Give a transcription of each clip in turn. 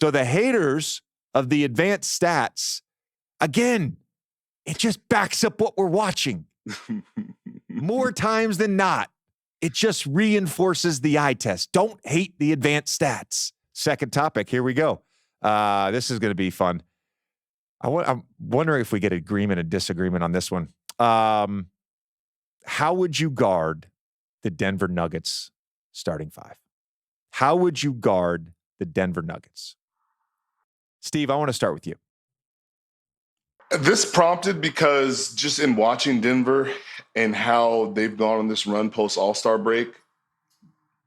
So the haters of the advanced stats, again, it just backs up what we're watching. More times than not, it just reinforces the eye test. Don't hate the advanced stats. Second topic, here we go. This is going to be fun. I'm wondering if we get agreement and disagreement on this one. How would you guard the Denver Nuggets starting five? How would you guard the Denver Nuggets? Steve, I want to start with you. This prompted because just in watching Denver and how they've gone on this run post All-Star break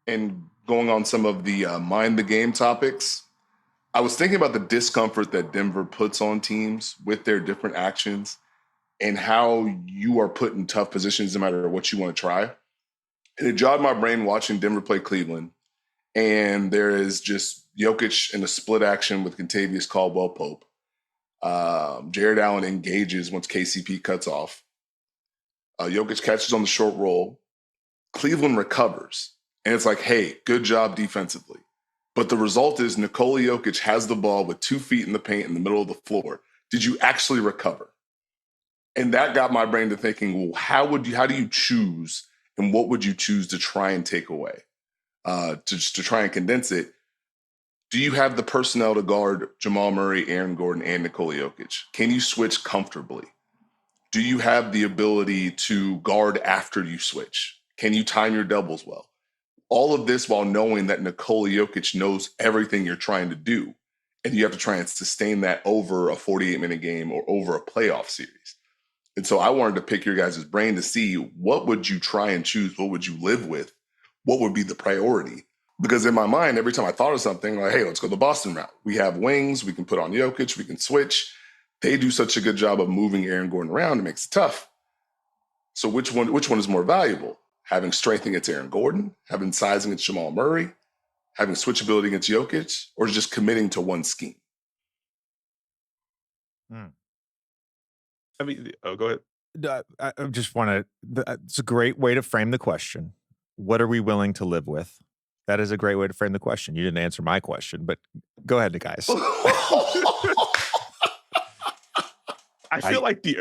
and going on some of the mind the game topics, I was thinking about the discomfort that Denver puts on teams with their different actions and how you are put in tough positions no matter what you want to try. And it jogged my brain watching Denver play Cleveland. And there is just Jokic in a split action with Kentavious Caldwell-Pope. Jared Allen engages once KCP cuts off. Jokic catches on the short roll. Cleveland recovers. And it's like, hey, good job defensively. But the result is Nikola Jokic has the ball with 2 feet in the paint in the middle of the floor. Did you actually recover? And that got my brain to thinking, well, how do you choose and what would you choose to try and take away? To try and condense it, do you have the personnel to guard Jamal Murray, Aaron Gordon, and Nikola Jokic? Can you switch comfortably? Do you have the ability to guard after you switch? Can you time your doubles well? All of this while knowing that Nikola Jokic knows everything you're trying to do, and you have to try and sustain that over a 48-minute game or over a playoff series. And so I wanted to pick your guys' brain to see what would you try and choose? What would you live with? What would be the priority? Because in my mind, every time I thought of something, like, hey, let's go the Boston route. We have wings. We can put on Jokic. We can switch. They do such a good job of moving Aaron Gordon around. It makes it tough. So which one is more valuable? Having strength against Aaron Gordon, having size against Jamal Murray, having switchability against Jokic, or just committing to one scheme? I mean, go ahead. I just want to, it's a great way to frame the question. What are we willing to live with? That is a great way to frame the question. You didn't answer my question, but go ahead, guys. I feel like he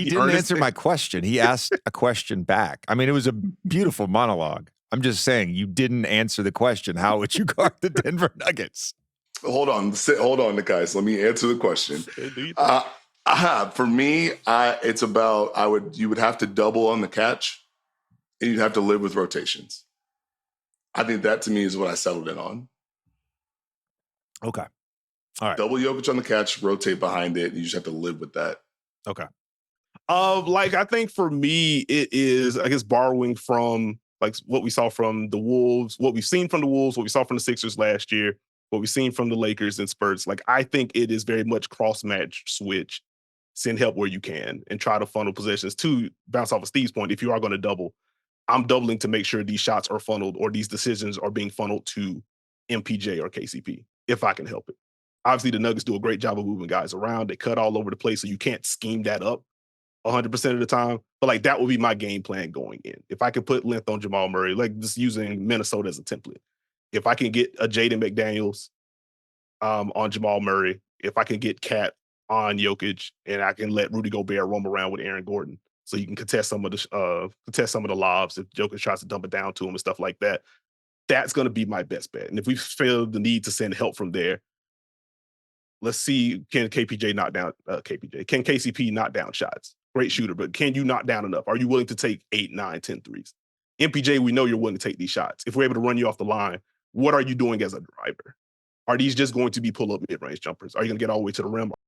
didn't answer my question. He asked a question back. I mean, it was a beautiful monologue. I'm just saying you didn't answer the question. How would you guard the Denver Nuggets? Hold on, guys. Let me answer the question. For me, it's about you would have to double on the catch, and you'd have to live with rotations. I think that to me is what I settled in on. Okay. All right. Double Jokic on the catch, rotate behind it. You just have to live with that. Okay. I think for me, it is, I guess, borrowing from like what we saw from the Wolves, what we've seen from the Wolves, what we saw from the Sixers last year, what we've seen from the Lakers and Spurs. Like, I think it is very much cross-match switch, send help where you can, and try to funnel possessions. To bounce off of Steve's point, if you are going to double, I'm doubling to make sure these shots are funneled or these decisions are being funneled to MPJ or KCP, if I can help it. Obviously, the Nuggets do a great job of moving guys around. They cut all over the place, so you can't scheme that up 100% of the time. But, like, that would be my game plan going in. If I can put length on Jamal Murray, like just using Minnesota as a template. If I can get a Jaden McDaniels on Jamal Murray, if I can get Cat on Jokic, and I can let Rudy Gobert roam around with Aaron Gordon, so you can contest some of the lobs if Jokic tries to dump it down to him and stuff like that. That's going to be my best bet. And if we feel the need to send help from there, let's see, can KCP knock down shots? Great shooter, but can you knock down enough? Are you willing to take 8, 9, 10 threes? MPJ, we know you're willing to take these shots. If we're able to run you off the line, what are you doing as a driver? Are these just going to be pull-up mid-range jumpers? Are you going to get all the way to the rim?